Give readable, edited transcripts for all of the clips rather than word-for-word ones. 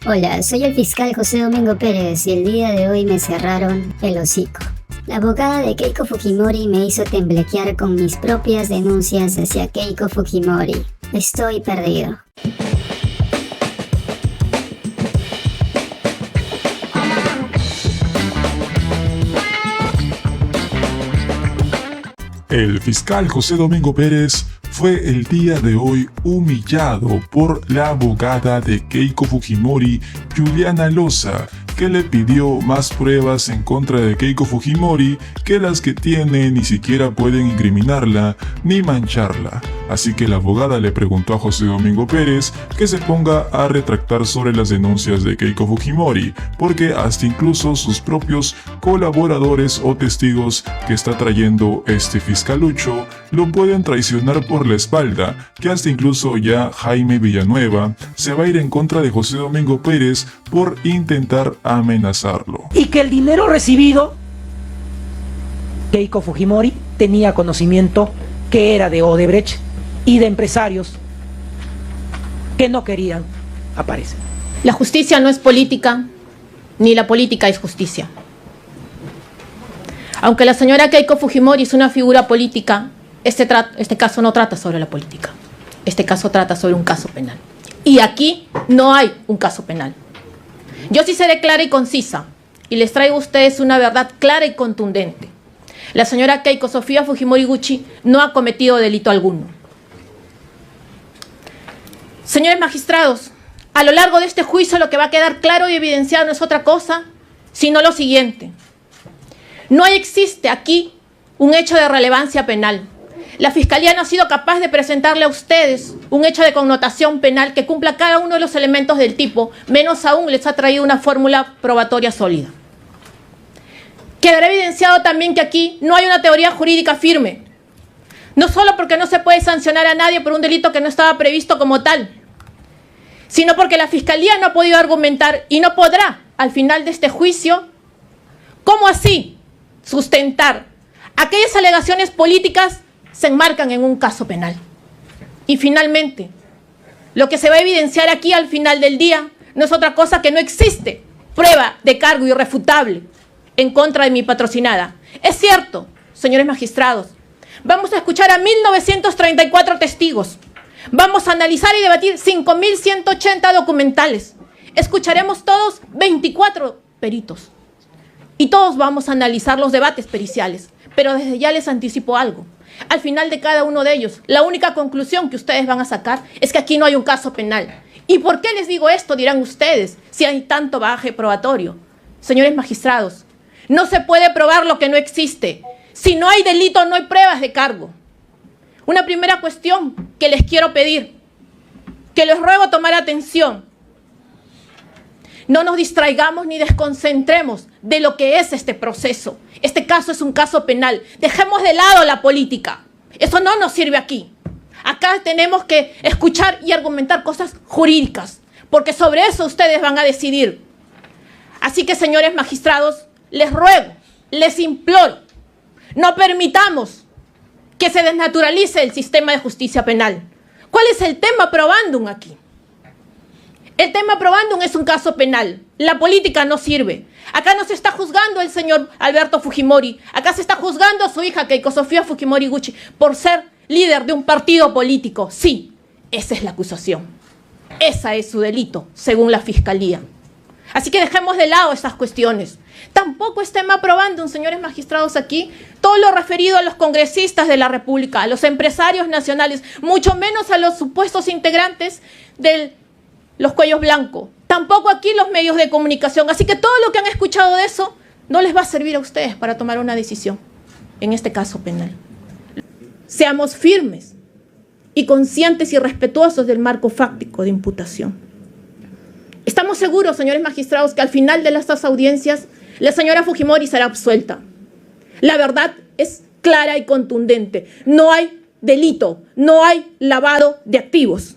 Hola, soy el fiscal José Domingo Pérez y el día de hoy me cerraron el hocico. La abogada de Keiko Fujimori me hizo temblequear con mis propias denuncias hacia Keiko Fujimori. Estoy perdido. El fiscal José Domingo Pérez fue el día de hoy humillado por la abogada de Keiko Fujimori, Juliana Loza, que le pidió más pruebas en contra de Keiko Fujimori que las que tiene ni siquiera pueden incriminarla ni mancharla. Así que la abogada le preguntó a José Domingo Pérez que se ponga a retractar sobre las denuncias de Keiko Fujimori, porque hasta incluso sus propios colaboradores o testigos que está trayendo este fiscalucho lo pueden traicionar por la espalda, que hasta incluso ya Jaime Villanueva se va a ir en contra de José Domingo Pérez por intentar amenazarlo. Y que el dinero recibido, Keiko Fujimori tenía conocimiento que era de Odebrecht y de empresarios que no querían aparecer. La justicia no es política, ni la política es justicia. Aunque la señora Keiko Fujimori es una figura política, este caso no trata sobre la política. Este caso trata sobre un caso penal. Y aquí no hay un caso penal. Yo sí seré clara y concisa, y les traigo a ustedes una verdad clara y contundente. La señora Keiko Sofía Fujimori Gucci no ha cometido delito alguno. Señores magistrados, a lo largo de este juicio lo que va a quedar claro y evidenciado no es otra cosa, sino lo siguiente. No existe aquí un hecho de relevancia penal. La Fiscalía no ha sido capaz de presentarle a ustedes un hecho de connotación penal que cumpla cada uno de los elementos del tipo, menos aún les ha traído una fórmula probatoria sólida. Quedará evidenciado también que aquí no hay una teoría jurídica firme, no solo porque no se puede sancionar a nadie por un delito que no estaba previsto como tal, sino porque la Fiscalía no ha podido argumentar y no podrá, al final de este juicio, ¿cómo así sustentar aquellas alegaciones políticas se enmarcan en un caso penal? Y finalmente, lo que se va a evidenciar aquí al final del día no es otra cosa que no existe prueba de cargo irrefutable en contra de mi patrocinada. Es cierto, señores magistrados, vamos a escuchar a 1934 testigos, vamos a analizar y debatir 5.180 documentales, escucharemos todos 24 peritos y todos vamos a analizar los debates periciales, pero desde ya les anticipo algo. Al final de cada uno de ellos, la única conclusión que ustedes van a sacar es que aquí no hay un caso penal. ¿Y por qué les digo esto? Dirán ustedes, si hay tanto bagaje probatorio. Señores magistrados, no se puede probar lo que no existe. Si no hay delito, no hay pruebas de cargo. Una primera cuestión que les quiero pedir, que les ruego tomar atención. No nos distraigamos ni desconcentremos de lo que es este proceso. Este caso es un caso penal. Dejemos de lado la política. Eso no nos sirve aquí. Acá tenemos que escuchar y argumentar cosas jurídicas, porque sobre eso ustedes van a decidir. Así que, señores magistrados, les ruego, les imploro, no permitamos que se desnaturalice el sistema de justicia penal. ¿Cuál es el tema probandum aquí? El tema probandum es un caso penal. La política no sirve. Acá no se está juzgando el señor Alberto Fujimori. Acá se está juzgando a su hija Keiko Sofía Fujimori Gucci por ser líder de un partido político. Sí, esa es la acusación. Esa es su delito, según la Fiscalía. Así que dejemos de lado esas cuestiones. Tampoco es tema probandum, señores magistrados, aquí todo lo referido a los congresistas de la República, a los empresarios nacionales, mucho menos a los supuestos integrantes de los cuellos blancos. Tampoco aquí los medios de comunicación. Así que todo lo que han escuchado de eso no les va a servir a ustedes para tomar una decisión en este caso penal. Seamos firmes y conscientes y respetuosos del marco fáctico de imputación. Estamos seguros, señores magistrados, que al final de estas audiencias la señora Fujimori será absuelta. La verdad es clara y contundente. No hay delito, no hay lavado de activos.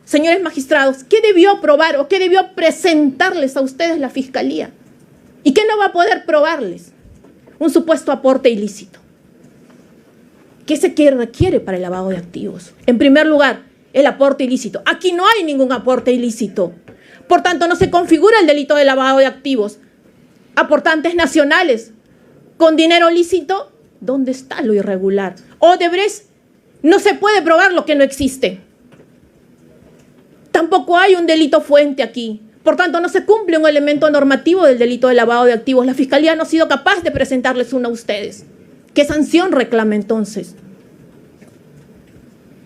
Señores magistrados, ¿qué debió probar o qué debió presentarles a ustedes la Fiscalía? ¿Y qué no va a poder probarles? Un supuesto aporte ilícito. ¿Qué se requiere para el lavado de activos? En primer lugar, el aporte ilícito. Aquí no hay ningún aporte ilícito. Por tanto, no se configura el delito de lavado de activos. Aportantes nacionales con dinero lícito, ¿dónde está lo irregular? Odebrecht, no se puede probar lo que no existe. Tampoco hay un delito fuente aquí. Por tanto, no se cumple un elemento normativo del delito de lavado de activos. La Fiscalía no ha sido capaz de presentarles uno a ustedes. ¿Qué sanción reclama entonces?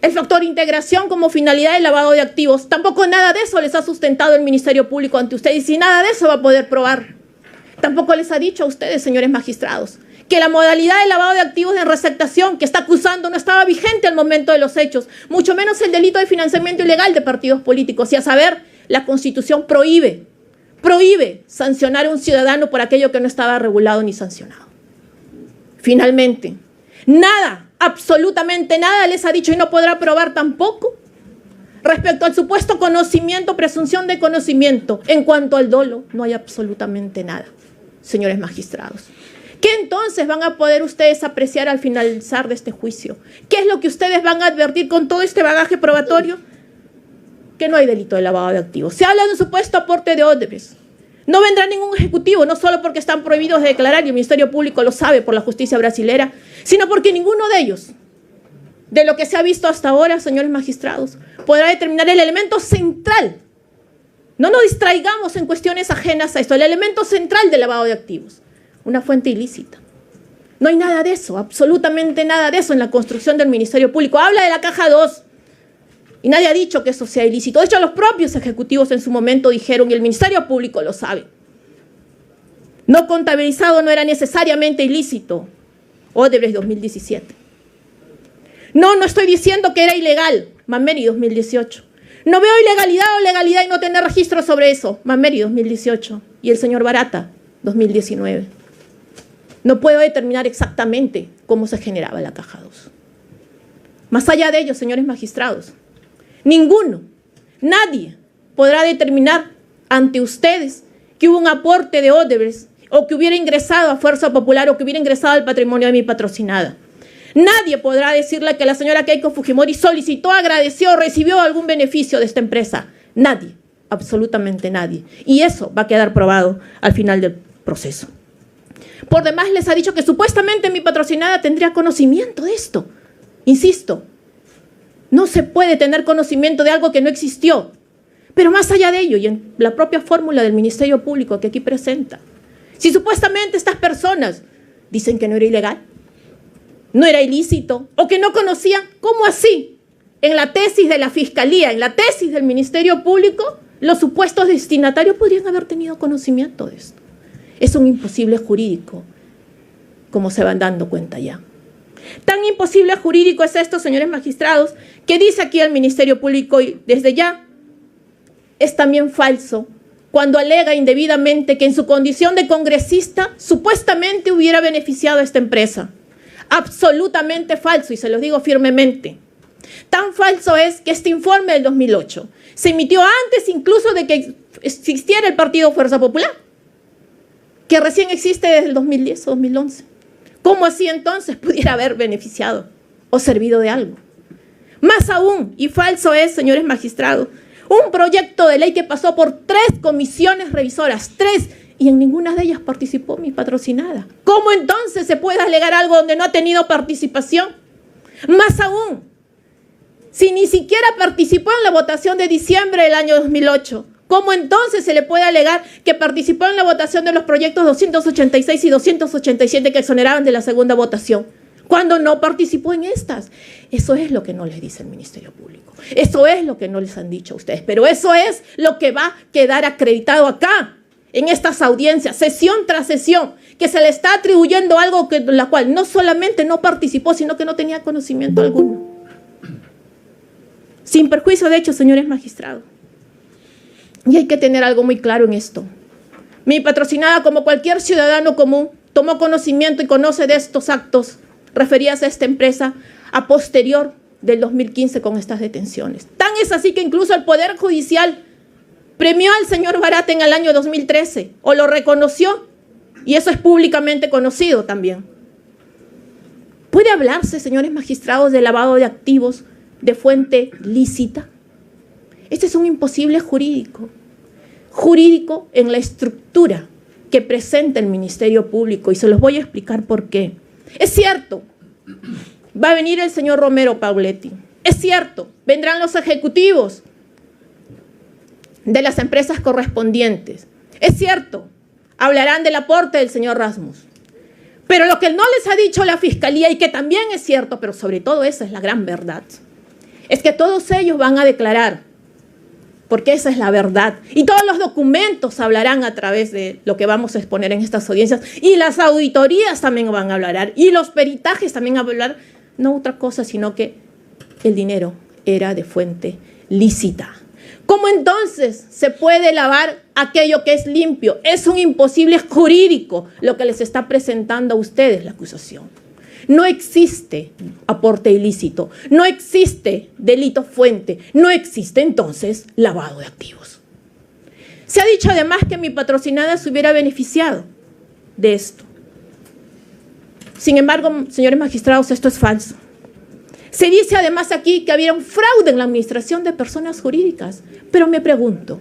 El factor integración como finalidad del lavado de activos, tampoco nada de eso les ha sustentado el Ministerio Público ante ustedes y nada de eso va a poder probar. Tampoco les ha dicho a ustedes, señores magistrados, que la modalidad de lavado de activos en receptación que está acusando no estaba vigente al momento de los hechos, mucho menos el delito de financiamiento ilegal de partidos políticos. Y a saber, la Constitución prohíbe sancionar a un ciudadano por aquello que no estaba regulado ni sancionado. Finalmente, nada, absolutamente nada les ha dicho y no podrá probar tampoco respecto al supuesto conocimiento, presunción de conocimiento. En cuanto al dolo, no hay absolutamente nada, señores magistrados. ¿Qué entonces van a poder ustedes apreciar al finalizar de este juicio? ¿Qué es lo que ustedes van a advertir con todo este bagaje probatorio? Que no hay delito de lavado de activos. Se habla de un supuesto aporte de Odebrecht. No vendrá ningún ejecutivo, no solo porque están prohibidos de declarar y el Ministerio Público lo sabe por la justicia brasilera, sino porque ninguno de ellos, de lo que se ha visto hasta ahora, señores magistrados, podrá determinar el elemento central. No nos distraigamos en cuestiones ajenas a esto. El elemento central del lavado de activos, una fuente ilícita. No hay nada de eso, absolutamente nada de eso en la construcción del Ministerio Público. Habla de la caja 2 y nadie ha dicho que eso sea ilícito. De hecho, los propios ejecutivos en su momento dijeron, y el Ministerio Público lo sabe, no contabilizado no era necesariamente ilícito. Odebrecht 2017. No estoy diciendo que era ilegal. Mameri 2018. No veo ilegalidad o legalidad y no tener registro sobre eso. Mameri 2018. Y el señor Barata 2019. No puedo determinar exactamente cómo se generaba la caja 2. Más allá de ello, señores magistrados, ninguno, nadie podrá determinar ante ustedes que hubo un aporte de Odebrecht o que hubiera ingresado a Fuerza Popular o que hubiera ingresado al patrimonio de mi patrocinada. Nadie podrá decirle que la señora Keiko Fujimori solicitó, agradeció, recibió algún beneficio de esta empresa. Nadie, absolutamente nadie. Y eso va a quedar probado al final del proceso. Por demás, les ha dicho que supuestamente mi patrocinada tendría conocimiento de esto. Insisto, no se puede tener conocimiento de algo que no existió. Pero más allá de ello, y en la propia fórmula del Ministerio Público que aquí presenta, si supuestamente estas personas dicen que no era ilegal, no era ilícito, o que no conocían, ¿cómo así? En la tesis de la Fiscalía, en la tesis del Ministerio Público, los supuestos destinatarios podrían haber tenido conocimiento de esto. Es un imposible jurídico, como se van dando cuenta ya. Tan imposible jurídico es esto, señores magistrados, que dice aquí el Ministerio Público, y desde ya es también falso, cuando alega indebidamente que en su condición de congresista supuestamente hubiera beneficiado a esta empresa. Absolutamente falso, y se los digo firmemente. Tan falso es que este informe del 2008 se emitió antes incluso de que existiera el Partido Fuerza Popular, que recién existe desde el 2010 o 2011. ¿Cómo así entonces pudiera haber beneficiado o servido de algo? Más aún, y falso es, señores magistrados, un proyecto de ley que pasó por 3 comisiones revisoras, 3, y en ninguna de ellas participó mi patrocinada. ¿Cómo entonces se puede alegar algo donde no ha tenido participación? Más aún, si ni siquiera participó en la votación de diciembre del año 2008, ¿cómo entonces se le puede alegar que participó en la votación de los proyectos 286 y 287 que exoneraban de la segunda votación, cuando no participó en estas? Eso es lo que no les dice el Ministerio Público. Eso es lo que no les han dicho a ustedes. Pero eso es lo que va a quedar acreditado acá, en estas audiencias, sesión tras sesión, que se le está atribuyendo algo que la cual no solamente no participó, sino que no tenía conocimiento alguno. Sin perjuicio de hecho, señores magistrados. Y hay que tener algo muy claro en esto. Mi patrocinada, como cualquier ciudadano común, tomó conocimiento y conoce de estos actos referidos a esta empresa a posterior del 2015 con estas detenciones. Tan es así que incluso el Poder Judicial premió al señor Barata en el año 2013, o lo reconoció, y eso es públicamente conocido también. ¿Puede hablarse, señores magistrados, de lavado de activos de fuente lícita? Este es un imposible jurídico. jurídico en la estructura que presenta el Ministerio Público, y se los voy a explicar por qué. Es cierto, va a venir el señor Romero Pauletti. Es cierto, vendrán los ejecutivos de las empresas correspondientes. Es cierto, hablarán del aporte del señor Rasmus. Pero lo que no les ha dicho la Fiscalía, y que también es cierto, pero sobre todo esa es la gran verdad, es que todos ellos van a declarar, porque esa es la verdad. Y todos los documentos hablarán a través de lo que vamos a exponer en estas audiencias. Y las auditorías también van a hablar. Y los peritajes también van a hablar. No otra cosa, sino que el dinero era de fuente lícita. ¿Cómo entonces se puede lavar aquello que es limpio? Es un imposible jurídico lo que les está presentando a ustedes la acusación. No existe aporte ilícito, no existe delito fuente, no existe entonces lavado de activos. Se ha dicho además que mi patrocinada se hubiera beneficiado de esto. Sin embargo, señores magistrados, esto es falso. Se dice además aquí que había un fraude en la administración de personas jurídicas. Pero me pregunto,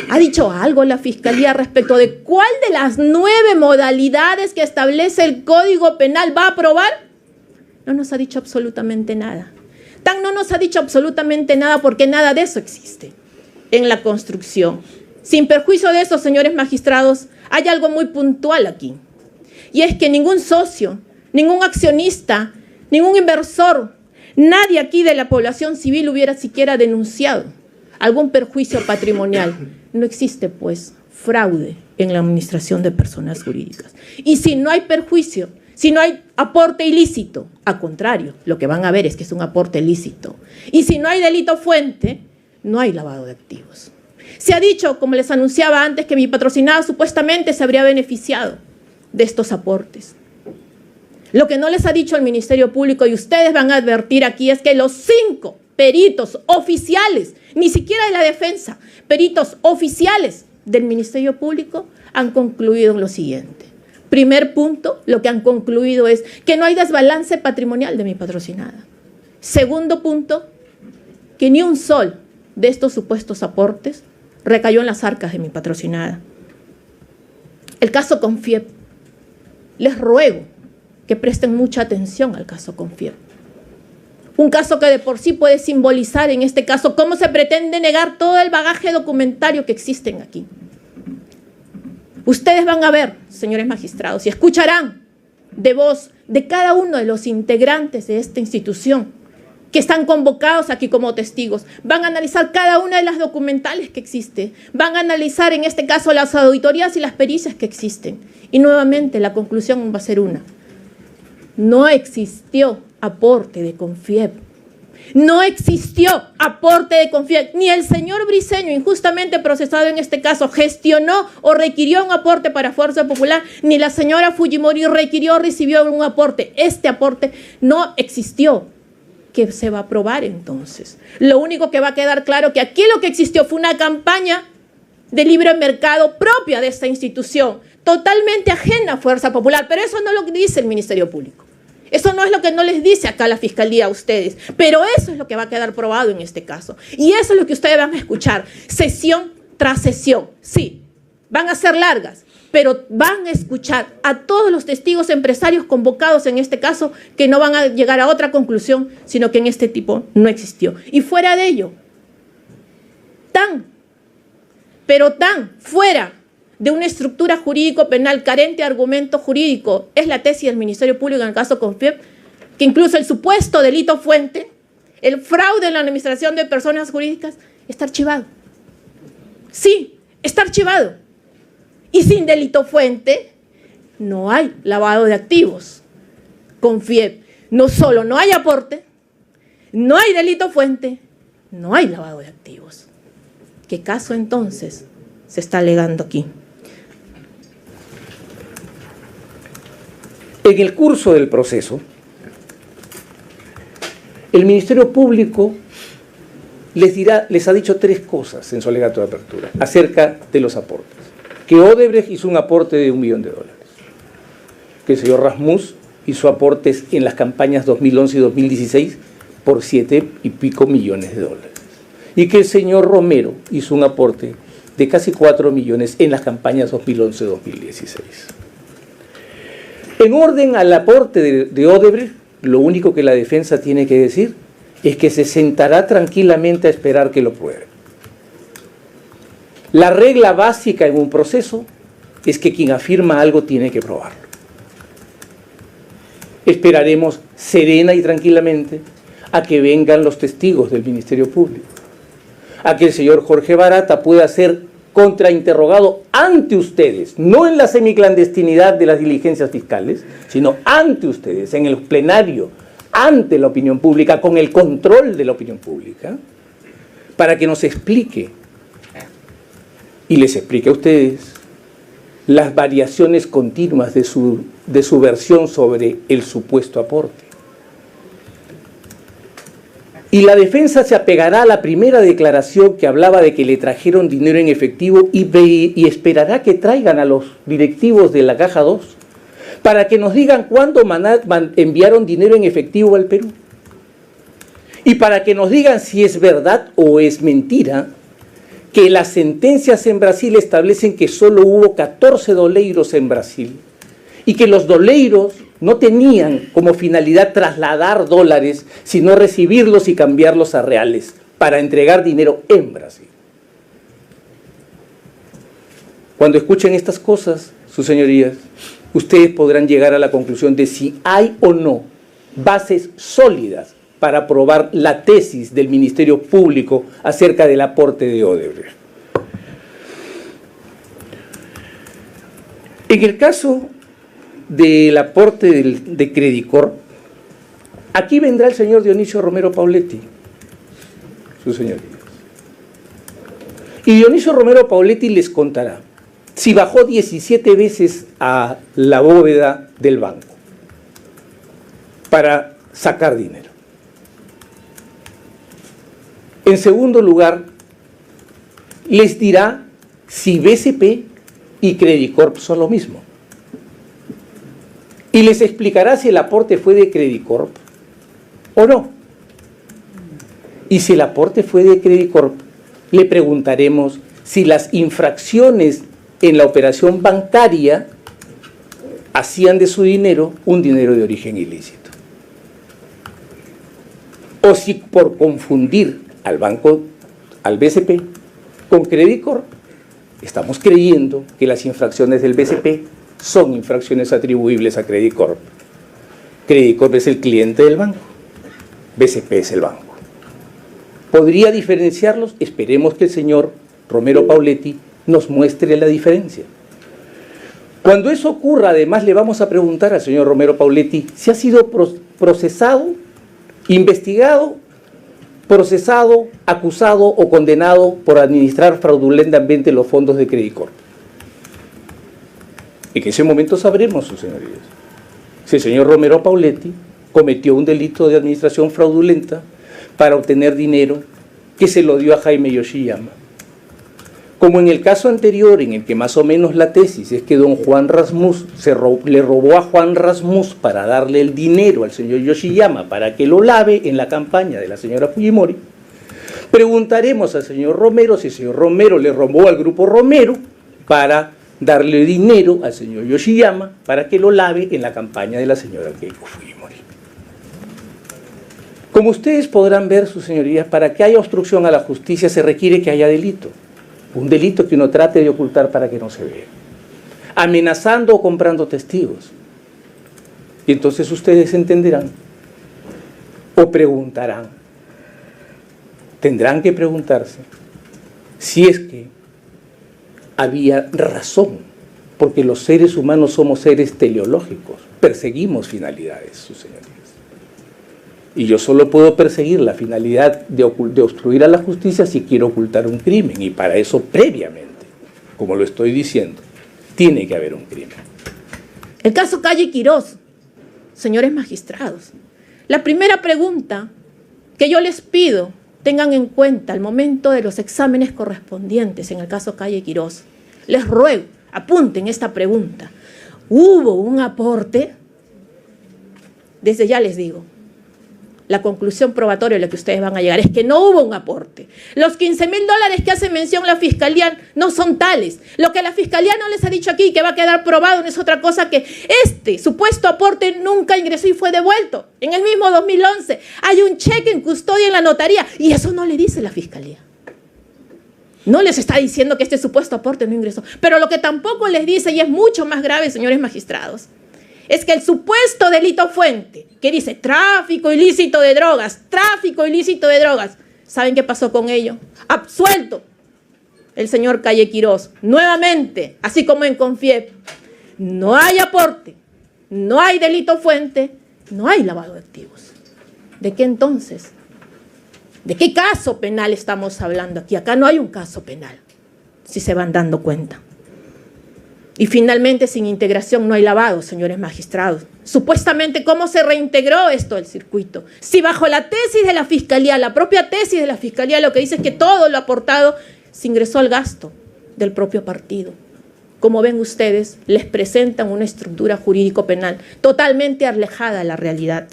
¿ha dicho algo la Fiscalía respecto de cuál de las 9 modalidades que establece el Código Penal va a aprobar? No nos ha dicho absolutamente nada. No nos ha dicho absolutamente nada porque nada de eso existe en la construcción. Sin perjuicio de eso, señores magistrados, hay algo muy puntual aquí. Y es que ningún socio, ningún accionista, ningún inversor, nadie aquí de la población civil hubiera siquiera denunciado algún perjuicio patrimonial. No existe, pues, fraude en la administración de personas jurídicas. Y si no hay perjuicio, si no hay aporte ilícito, al contrario, lo que van a ver es que es un aporte lícito. Y si no hay delito fuente, no hay lavado de activos. Se ha dicho, como les anunciaba antes, que mi patrocinada supuestamente se habría beneficiado de estos aportes. Lo que no les ha dicho el Ministerio Público, y ustedes van a advertir aquí, es que los 5 peritos oficiales, ni siquiera de la defensa, peritos oficiales del Ministerio Público han concluido lo siguiente. Primer punto, lo que han concluido es que no hay desbalance patrimonial de mi patrocinada. Segundo punto, que ni un sol de estos supuestos aportes recayó en las arcas de mi patrocinada. El caso Confiep. Les ruego que presten mucha atención al caso Confiep. Un caso que de por sí puede simbolizar en este caso cómo se pretende negar todo el bagaje documentario que existen aquí. Ustedes van a ver, señores magistrados, y escucharán de voz de cada uno de los integrantes de esta institución que están convocados aquí como testigos. Van a analizar cada una de las documentales que existe. Van a analizar en este caso las auditorías y las pericias que existen. Y nuevamente la conclusión va a ser una. No existió aporte de Confiep. No existió aporte de Confiep. Ni el señor Briceño, injustamente procesado en este caso, gestionó o requirió un aporte para Fuerza Popular, ni la señora Fujimori requirió o recibió un aporte. Este aporte no existió. ¿Qué se va a aprobar entonces? Lo único que va a quedar claro que aquí lo que existió fue una campaña de libre mercado propia de esta institución, totalmente ajena a Fuerza Popular, pero eso no es lo que dice el Ministerio Público. Eso no es lo que no les dice acá la Fiscalía a ustedes, pero eso es lo que va a quedar probado en este caso. Y eso es lo que ustedes van a escuchar, sesión tras sesión. Sí, van a ser largas, pero van a escuchar a todos los testigos empresarios convocados en este caso que no van a llegar a otra conclusión, sino que en este tipo no existió. Y fuera de ello, tan fuera de una estructura jurídico-penal carente de argumento jurídico es la tesis del Ministerio Público en el caso Confiep, que incluso el supuesto delito fuente, el fraude en la administración de personas jurídicas, está archivado. Sí, está archivado. Y sin delito fuente no hay lavado de activos. Confiep, no solo no hay aporte, no hay delito fuente, no hay lavado de activos. ¿Qué caso entonces se está alegando aquí? En el curso del proceso, el Ministerio Público les ha dicho 3 cosas en su alegato de apertura acerca de los aportes. Que Odebrecht hizo un aporte de $1 millón, que el señor Rasmus hizo aportes en las campañas 2011 y 2016 por $7 y pico millones, y que el señor Romero hizo un aporte de casi 4 millones en las campañas 2011-2016. En orden al aporte de Odebrecht, lo único que la defensa tiene que decir es que se sentará tranquilamente a esperar que lo prueben. La regla básica en un proceso es que quien afirma algo tiene que probarlo. Esperaremos serena y tranquilamente a que vengan los testigos del Ministerio Público, a que el señor Jorge Barata pueda ser contrainterrogado ante ustedes, no en la semiclandestinidad de las diligencias fiscales, sino ante ustedes, en el plenario, ante la opinión pública, con el control de la opinión pública, para que nos explique y les explique a ustedes las variaciones continuas de su versión sobre el supuesto aporte. Y la defensa se apegará a la primera declaración que hablaba de que le trajeron dinero en efectivo y esperará que traigan a los directivos de la Caja 2 para que nos digan cuándo enviaron dinero en efectivo al Perú. Y para que nos digan si es verdad o es mentira que las sentencias en Brasil establecen que solo hubo 14 doleiros en Brasil y que los doleiros no tenían como finalidad trasladar dólares, sino recibirlos y cambiarlos a reales para entregar dinero en Brasil. Cuando escuchen estas cosas, sus señorías, ustedes podrán llegar a la conclusión de si hay o no bases sólidas para probar la tesis del Ministerio Público acerca del aporte de Odebrecht. En el caso del aporte de Credicorp, aquí vendrá el señor Dionisio Romero Pauletti, sus señorías. Y Dionisio Romero Pauletti les contará si bajó 17 veces a la bóveda del banco para sacar dinero. En segundo lugar, les dirá si BCP y Credicorp son lo mismo. Y les explicará si el aporte fue de Credicorp o no. Y si el aporte fue de Credicorp, le preguntaremos si las infracciones en la operación bancaria hacían de su dinero un dinero de origen ilícito. O si por confundir al banco, al BCP, con Credicorp, estamos creyendo que las infracciones del BCP son infracciones atribuibles a Credicorp. Credicorp es el cliente del banco, BCP es el banco. ¿Podría diferenciarlos? Esperemos que el señor Romero Pauletti nos muestre la diferencia. Cuando eso ocurra, además le vamos a preguntar al señor Romero Pauletti si ha sido procesado, investigado, procesado, acusado o condenado por administrar fraudulentamente los fondos de Credicorp. En ese momento sabremos, sus señorías, si el señor Romero Pauletti cometió un delito de administración fraudulenta para obtener dinero que se lo dio a Jaime Yoshiyama. Como en el caso anterior, en el que más o menos la tesis es que don Juan Rasmus le robó a Juan Rasmus para darle el dinero al señor Yoshiyama para que lo lave en la campaña de la señora Fujimori, preguntaremos al señor Romero si el señor Romero le robó al grupo Romero para darle dinero al señor Yoshiyama para que lo lave en la campaña de la señora Keiko Fujimori. Como ustedes podrán ver, sus señorías, para que haya obstrucción a la justicia se requiere que haya delito. Un delito que uno trate de ocultar para que no se vea. Amenazando o comprando testigos. Y entonces ustedes entenderán o preguntarán, tendrán que preguntarse si es que había razón, porque los seres humanos somos seres teleológicos, perseguimos finalidades, sus señorías. Y yo solo puedo perseguir la finalidad de obstruir a la justicia si quiero ocultar un crimen, y para eso previamente, como lo estoy diciendo, tiene que haber un crimen. El caso Calle Quirós, señores magistrados, la primera pregunta que yo les pido tengan en cuenta al momento de los exámenes correspondientes en el caso Calle Quirós, les ruego, apunten esta pregunta. ¿Hubo un aporte? Desde ya les digo, la conclusión probatoria a la que ustedes van a llegar es que no hubo un aporte. Los $15.000 que hace mención la Fiscalía no son tales. Lo que la Fiscalía no les ha dicho aquí, que va a quedar probado, no es otra cosa que este supuesto aporte nunca ingresó y fue devuelto. En el mismo 2011 hay un cheque en custodia en la notaría y eso no le dice la Fiscalía. No les está diciendo que este supuesto aporte no ingresó. Pero lo que tampoco les dice, y es mucho más grave, señores magistrados, es que el supuesto delito fuente, que dice tráfico ilícito de drogas, ¿saben qué pasó con ello? Absuelto el señor Calle Quirós. Nuevamente, así como en Confiep, no hay aporte, no hay delito fuente, no hay lavado de activos. ¿De qué entonces? ¿De qué caso penal estamos hablando aquí? Acá no hay un caso penal, si se van dando cuenta. Y finalmente, sin integración no hay lavado, señores magistrados. Supuestamente, ¿cómo se reintegró esto del circuito? Si bajo la tesis de la Fiscalía, la propia tesis de la Fiscalía, lo que dice es que todo lo aportado se ingresó al gasto del propio partido. Como ven ustedes, les presentan una estructura jurídico-penal totalmente alejada de la realidad.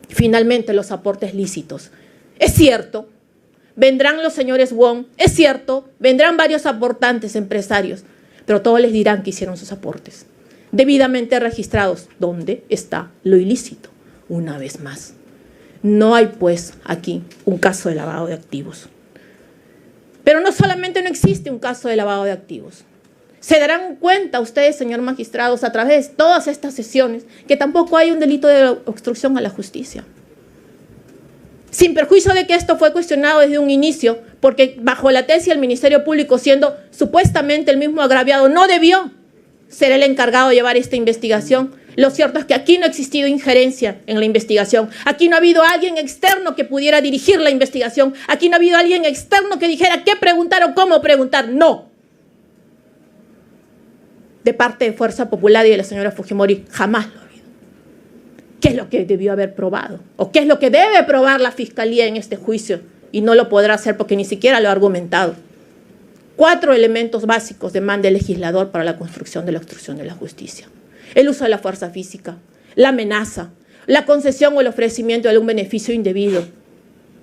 Finalmente, los aportes lícitos. Es cierto, vendrán los señores Wong, es cierto, vendrán varios aportantes empresarios, pero todos les dirán que hicieron sus aportes debidamente registrados. ¿Dónde está lo ilícito? Una vez más, no hay pues aquí un caso de lavado de activos. Pero no solamente no existe un caso de lavado de activos. Se darán cuenta ustedes, señor magistrados, a través de todas estas sesiones, que tampoco hay un delito de obstrucción a la justicia. Sin perjuicio de que esto fue cuestionado desde un inicio, porque bajo la tesis del Ministerio Público, siendo supuestamente el mismo agraviado, no debió ser el encargado de llevar esta investigación. Lo cierto es que aquí no ha existido injerencia en la investigación. Aquí no ha habido alguien externo que pudiera dirigir la investigación. Aquí no ha habido alguien externo que dijera qué preguntar o cómo preguntar. No. De parte de Fuerza Popular y de la señora Fujimori, jamás lo ha habido. ¿Qué es lo que debió haber probado? ¿O qué es lo que debe probar la Fiscalía en este juicio? Y no lo podrá hacer porque ni siquiera lo ha argumentado. 4 elementos básicos demanda el legislador para la construcción de la obstrucción de la justicia: el uso de la fuerza física, la amenaza, la concesión o el ofrecimiento de algún beneficio indebido.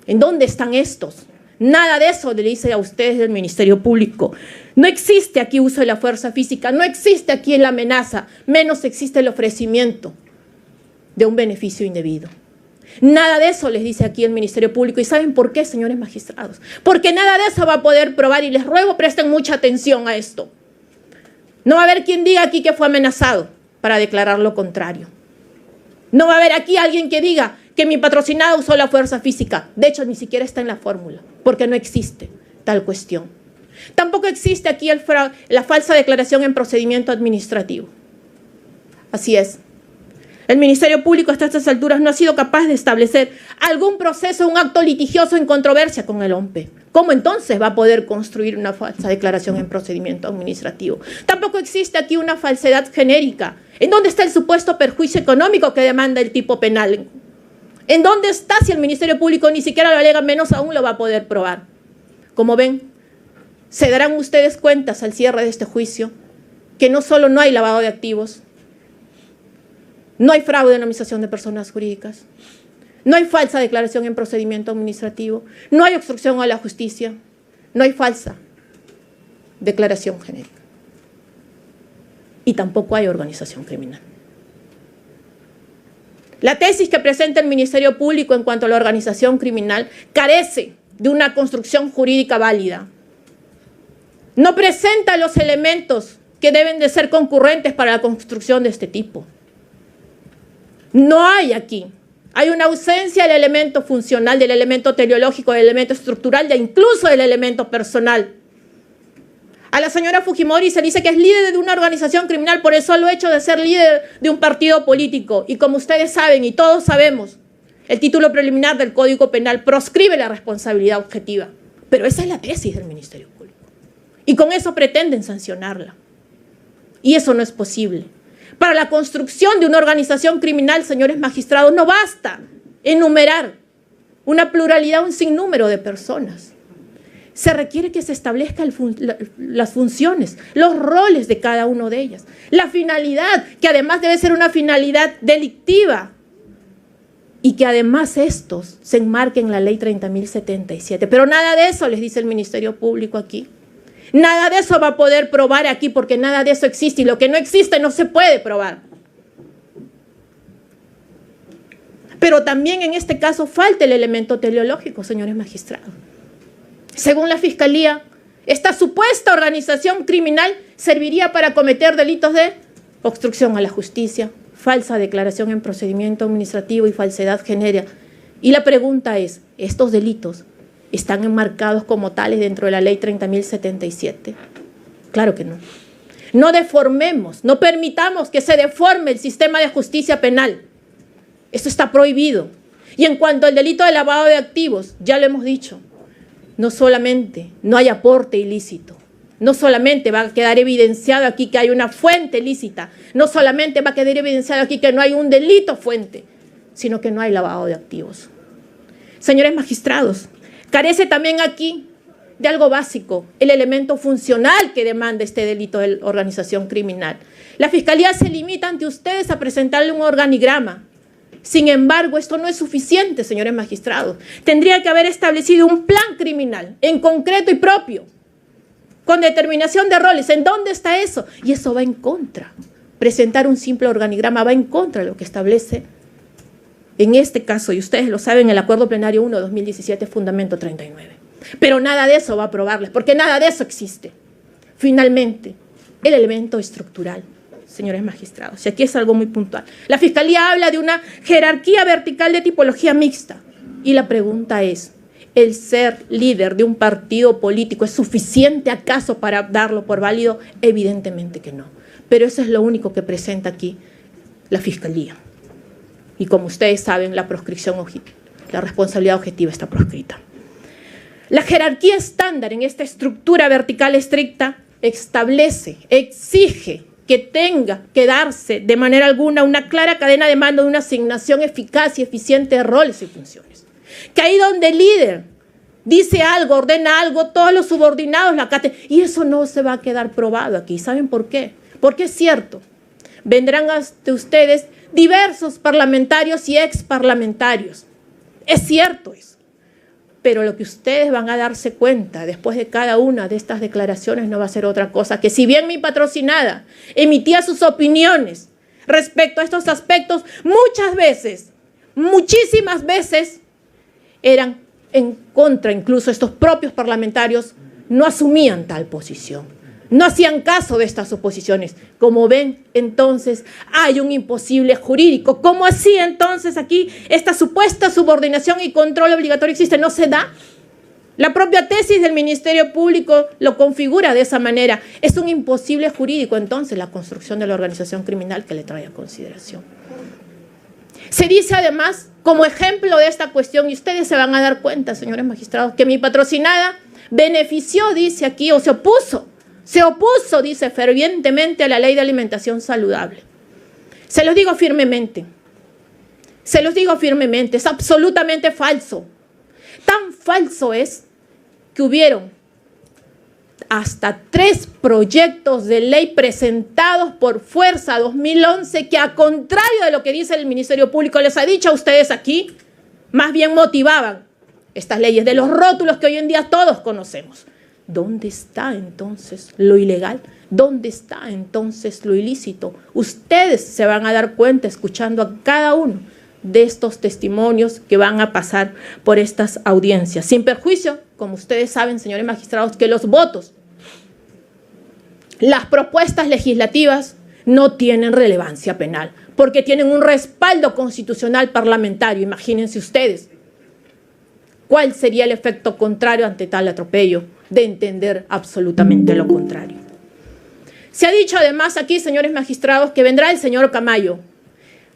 ¿En dónde están estos? Nada de eso le dice a ustedes del Ministerio Público. No existe aquí uso de la fuerza física, no existe aquí la amenaza, menos existe el ofrecimiento de un beneficio indebido. Nada de eso les dice aquí el Ministerio Público. ¿Y saben por qué, señores magistrados? Porque nada de eso va a poder probar, y les ruego presten mucha atención a esto. No va a haber quien diga aquí que fue amenazado para declarar lo contrario. No va a haber aquí alguien que diga que mi patrocinado usó la fuerza física. De hecho, ni siquiera está en la fórmula, porque no existe tal cuestión. Tampoco existe aquí la falsa declaración en procedimiento administrativo. Así es. El Ministerio Público hasta estas alturas no ha sido capaz de establecer algún proceso, un acto litigioso en controversia con el OMPE. ¿Cómo entonces va a poder construir una falsa declaración en procedimiento administrativo? Tampoco existe aquí una falsedad genérica. ¿En dónde está el supuesto perjuicio económico que demanda el tipo penal? ¿En dónde está si el Ministerio Público ni siquiera lo alega, menos aún lo va a poder probar? Como ven, se darán ustedes cuentas al cierre de este juicio que no solo no hay lavado de activos, no hay fraude en la administración de personas jurídicas, no hay falsa declaración en procedimiento administrativo, no hay obstrucción a la justicia, no hay falsa declaración genérica y tampoco hay organización criminal. La tesis que presenta el Ministerio Público en cuanto a la organización criminal carece de una construcción jurídica válida. No presenta los elementos que deben de ser concurrentes para la construcción de este tipo. No hay aquí. Hay una ausencia del elemento funcional, del elemento teleológico, del elemento estructural, e incluso del elemento personal. A la señora Fujimori se dice que es líder de una organización criminal por el solo hecho de ser líder de un partido político. Y como ustedes saben y todos sabemos, el título preliminar del Código Penal proscribe la responsabilidad objetiva. Pero esa es la tesis del Ministerio Público. Y con eso pretenden sancionarla. Y eso no es posible. Para la construcción de una organización criminal, señores magistrados, no basta enumerar una pluralidad, un sinnúmero de personas. Se requiere que se establezcan las funciones, los roles de cada uno de ellas. La finalidad, que además debe ser una finalidad delictiva y que además estos se enmarquen en la ley 30.077. Pero nada de eso les dice el Ministerio Público aquí. Nada de eso va a poder probar aquí porque nada de eso existe y lo que no existe no se puede probar. Pero también en este caso falta el elemento teleológico, señores magistrados. Según la Fiscalía, esta supuesta organización criminal serviría para cometer delitos de obstrucción a la justicia, falsa declaración en procedimiento administrativo y falsedad genérica. Y la pregunta es, ¿estos delitos están enmarcados como tales dentro de la ley 30.077? Claro que no. No deformemos, no permitamos que se deforme el sistema de justicia penal. Esto está prohibido. Y en cuanto al delito de lavado de activos, ya lo hemos dicho, no solamente no hay aporte ilícito, no solamente va a quedar evidenciado aquí que hay una fuente lícita, no solamente va a quedar evidenciado aquí que no hay un delito fuente, sino que no hay lavado de activos. Señores magistrados, carece también aquí de algo básico, el elemento funcional que demanda este delito de organización criminal. La Fiscalía se limita ante ustedes a presentarle un organigrama. Sin embargo, esto no es suficiente, señores magistrados. Tendría que haber establecido un plan criminal, en concreto y propio, con determinación de roles. ¿En dónde está eso? Y eso va en contra. Presentar un simple organigrama va en contra de lo que establece, en este caso, y ustedes lo saben, el Acuerdo Plenario 1 de 2017, Fundamento 39. Pero nada de eso va a aprobarles, porque nada de eso existe. Finalmente, el elemento estructural, señores magistrados, y aquí es algo muy puntual. La Fiscalía habla de una jerarquía vertical de tipología mixta, y la pregunta es, ¿el ser líder de un partido político es suficiente acaso para darlo por válido? Evidentemente que no. Pero eso es lo único que presenta aquí la Fiscalía. Y como ustedes saben, la proscripción, la responsabilidad objetiva está proscrita. La jerarquía estándar en esta estructura vertical estricta establece, exige que tenga que darse de manera alguna una clara cadena de mando de una asignación eficaz y eficiente de roles y funciones. Que ahí donde el líder dice algo, ordena algo, todos los subordinados la acaten. Y eso no se va a quedar probado aquí. ¿Saben por qué? Porque es cierto, vendrán hasta ustedes diversos parlamentarios y exparlamentarios. Es cierto eso. Pero lo que ustedes van a darse cuenta después de cada una de estas declaraciones no va a ser otra cosa que si bien mi patrocinada emitía sus opiniones respecto a estos aspectos, muchas veces, muchísimas veces, eran en contra, incluso estos propios parlamentarios no asumían tal posición. No hacían caso de estas oposiciones. Como ven, entonces, hay un imposible jurídico. ¿Cómo así, entonces, aquí esta supuesta subordinación y control obligatorio existe? ¿No se da? La propia tesis del Ministerio Público lo configura de esa manera. Es un imposible jurídico, entonces, la construcción de la organización criminal que le trae a consideración. Se dice, además, como ejemplo de esta cuestión, y ustedes se van a dar cuenta, señores magistrados, que mi patrocinada benefició, dice aquí, o se opuso, dice fervientemente a la ley de alimentación saludable. Se los digo firmemente, es absolutamente falso. Tan falso es que hubieron hasta 3 proyectos de ley presentados por Fuerza 2011 que, a contrario de lo que dice el Ministerio Público, les ha dicho a ustedes aquí, más bien motivaban estas leyes de los rótulos que hoy en día todos conocemos. ¿Dónde está entonces lo ilegal? ¿Dónde está entonces lo ilícito? Ustedes se van a dar cuenta escuchando a cada uno de estos testimonios que van a pasar por estas audiencias. Sin perjuicio, como ustedes saben, señores magistrados, que los votos, las propuestas legislativas no tienen relevancia penal, porque tienen un respaldo constitucional parlamentario. Imagínense ustedes cuál sería el efecto contrario ante tal atropello de entender absolutamente lo contrario. Se ha dicho además aquí, señores magistrados, que vendrá el señor Camayo.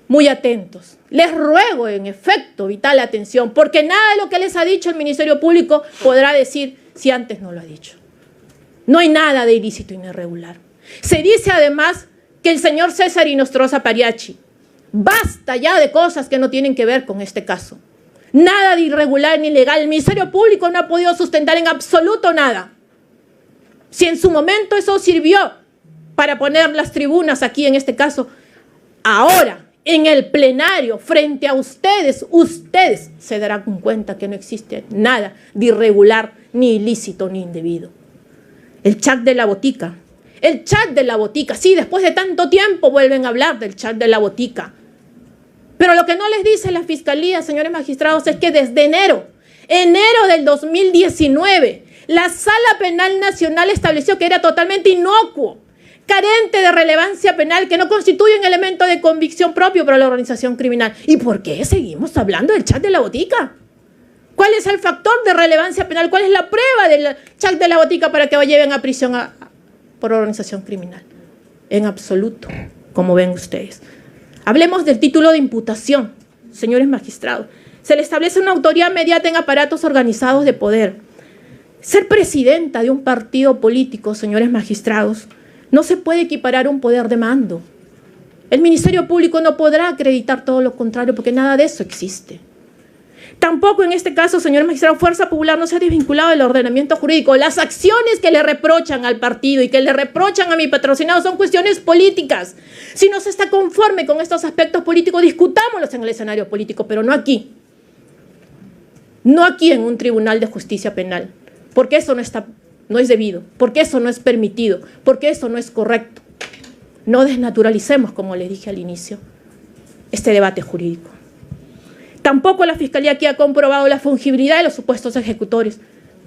Muy atentos. Les ruego, en efecto, vital atención, porque nada de lo que les ha dicho el Ministerio Público podrá decir si antes no lo ha dicho. No hay nada de ilícito ni irregular. Se dice además que el señor César Inostroza Pariachi, basta ya de cosas que no tienen que ver con este caso. Nada de irregular ni ilegal. El Ministerio Público no ha podido sustentar en absoluto nada. Si en su momento eso sirvió para poner las tribunas aquí en este caso, ahora en el plenario, frente a ustedes, ustedes se darán cuenta que no existe nada de irregular, ni ilícito, ni indebido. El chat de la botica. El chat de la botica. Sí, después de tanto tiempo vuelven a hablar del chat de la botica. Pero lo que no les dice la Fiscalía, señores magistrados, es que desde enero del 2019, la Sala Penal Nacional estableció que era totalmente inocuo, carente de relevancia penal, que no constituye un elemento de convicción propio para la organización criminal. ¿Y por qué seguimos hablando del chat de la botica? ¿Cuál es el factor de relevancia penal? ¿Cuál es la prueba del chat de la botica para que lo lleven a prisión por organización criminal? En absoluto, como ven ustedes. Hablemos del título de imputación, señores magistrados. Se le establece una autoridad mediata en aparatos organizados de poder. Ser presidenta de un partido político, señores magistrados, no se puede equiparar a un poder de mando. El Ministerio Público no podrá acreditar todo lo contrario porque nada de eso existe. Tampoco en este caso, señor magistrado, Fuerza Popular no se ha desvinculado del ordenamiento jurídico. Las acciones que le reprochan al partido y que le reprochan a mi patrocinado son cuestiones políticas. Si no se está conforme con estos aspectos políticos, discutámoslos en el escenario político, pero no aquí. No aquí en un tribunal de justicia penal, porque eso no es debido, porque eso no es permitido, porque eso no es correcto. No desnaturalicemos, como les dije al inicio, este debate jurídico. Tampoco la Fiscalía aquí ha comprobado la fungibilidad de los supuestos ejecutores.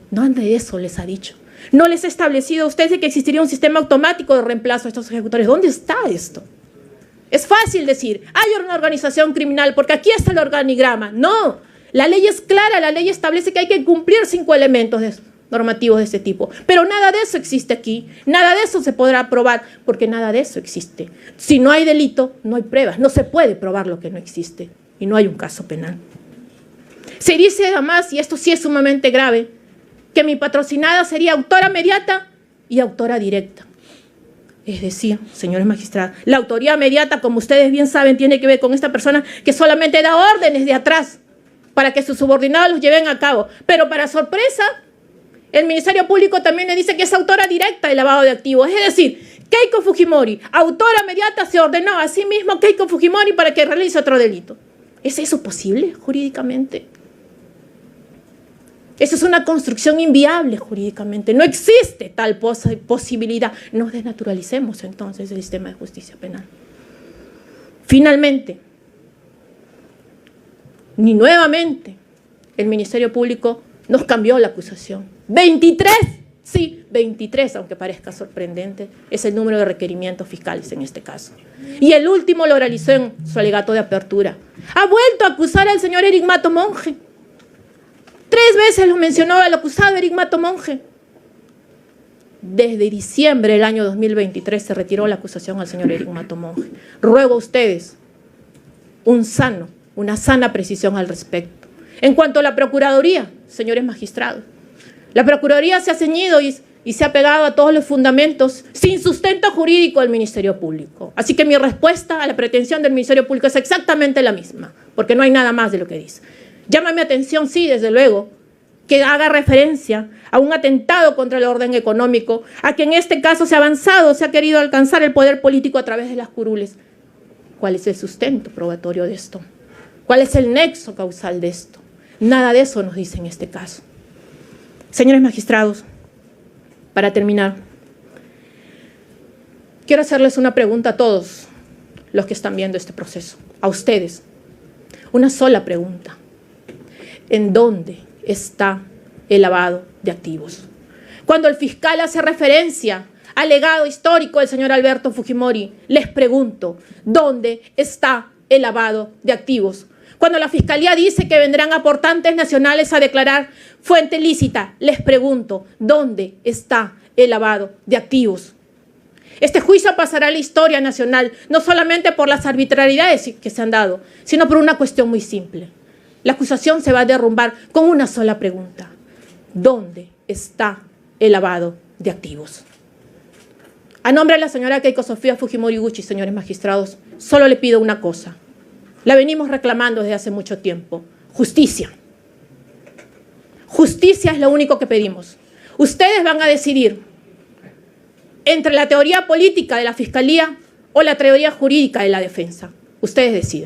No de eso les ha dicho. No les ha establecido a ustedes que existiría un sistema automático de reemplazo a estos ejecutores. ¿Dónde está esto? Es fácil decir, hay una organización criminal porque aquí está el organigrama. No, la ley es clara, la ley establece que hay que cumplir 5 elementos normativos de este tipo. Pero nada de eso existe aquí. Nada de eso se podrá probar porque nada de eso existe. Si no hay delito, no hay pruebas. No se puede probar lo que no existe. Y no hay un caso penal. Se dice además, y esto sí es sumamente grave, que mi patrocinada sería autora mediata y autora directa. Es decir, señores magistrados, la autoría mediata, como ustedes bien saben, tiene que ver con esta persona que solamente da órdenes de atrás para que sus subordinados los lleven a cabo. Pero para sorpresa, el Ministerio Público también le dice que es autora directa del lavado de activos. Es decir, Keiko Fujimori, autora mediata, se ordenó a sí mismo Keiko Fujimori para que realice otro delito. ¿Es eso posible jurídicamente? Eso es una construcción inviable jurídicamente. No existe tal posibilidad. No desnaturalicemos entonces el sistema de justicia penal. Finalmente, ni nuevamente el Ministerio Público nos cambió la acusación. 23, sí, 23, aunque parezca sorprendente, es el número de requerimientos fiscales en este caso. Y el último lo realizó en su alegato de apertura. Ha vuelto a acusar al señor Eric Mato Monge. 3 veces lo mencionó el acusado Eric Mato Monge. Desde diciembre del año 2023 se retiró la acusación al señor Eric Mato Monge. Ruego a ustedes una sana precisión al respecto. En cuanto a la Procuraduría, señores magistrados, la Procuraduría se ha ceñido y se ha pegado a todos los fundamentos sin sustento jurídico del Ministerio Público. Así que mi respuesta a la pretensión del Ministerio Público es exactamente la misma, porque no hay nada más de lo que dice. Llama mi atención, sí, desde luego, que haga referencia a un atentado contra el orden económico, a que en este caso se ha avanzado, se ha querido alcanzar el poder político a través de las curules. ¿Cuál es el sustento probatorio de esto? ¿Cuál es el nexo causal de esto? Nada de eso nos dice en este caso. Señores magistrados, para terminar, quiero hacerles una pregunta a todos los que están viendo este proceso, a ustedes. Una sola pregunta. ¿En dónde está el lavado de activos? Cuando el fiscal hace referencia al legado histórico del señor Alberto Fujimori, les pregunto, ¿dónde está el lavado de activos? Cuando la Fiscalía dice que vendrán aportantes nacionales a declarar fuente lícita, les pregunto, ¿dónde está el lavado de activos? Este juicio pasará a la historia nacional, no solamente por las arbitrariedades que se han dado, sino por una cuestión muy simple. La acusación se va a derrumbar con una sola pregunta. ¿Dónde está el lavado de activos? A nombre de la señora Keiko Sofía Fujimori Gucci, señores magistrados, solo le pido una cosa. La venimos reclamando desde hace mucho tiempo. Justicia. Justicia es lo único que pedimos. Ustedes van a decidir entre la teoría política de la Fiscalía o la teoría jurídica de la defensa. Ustedes deciden.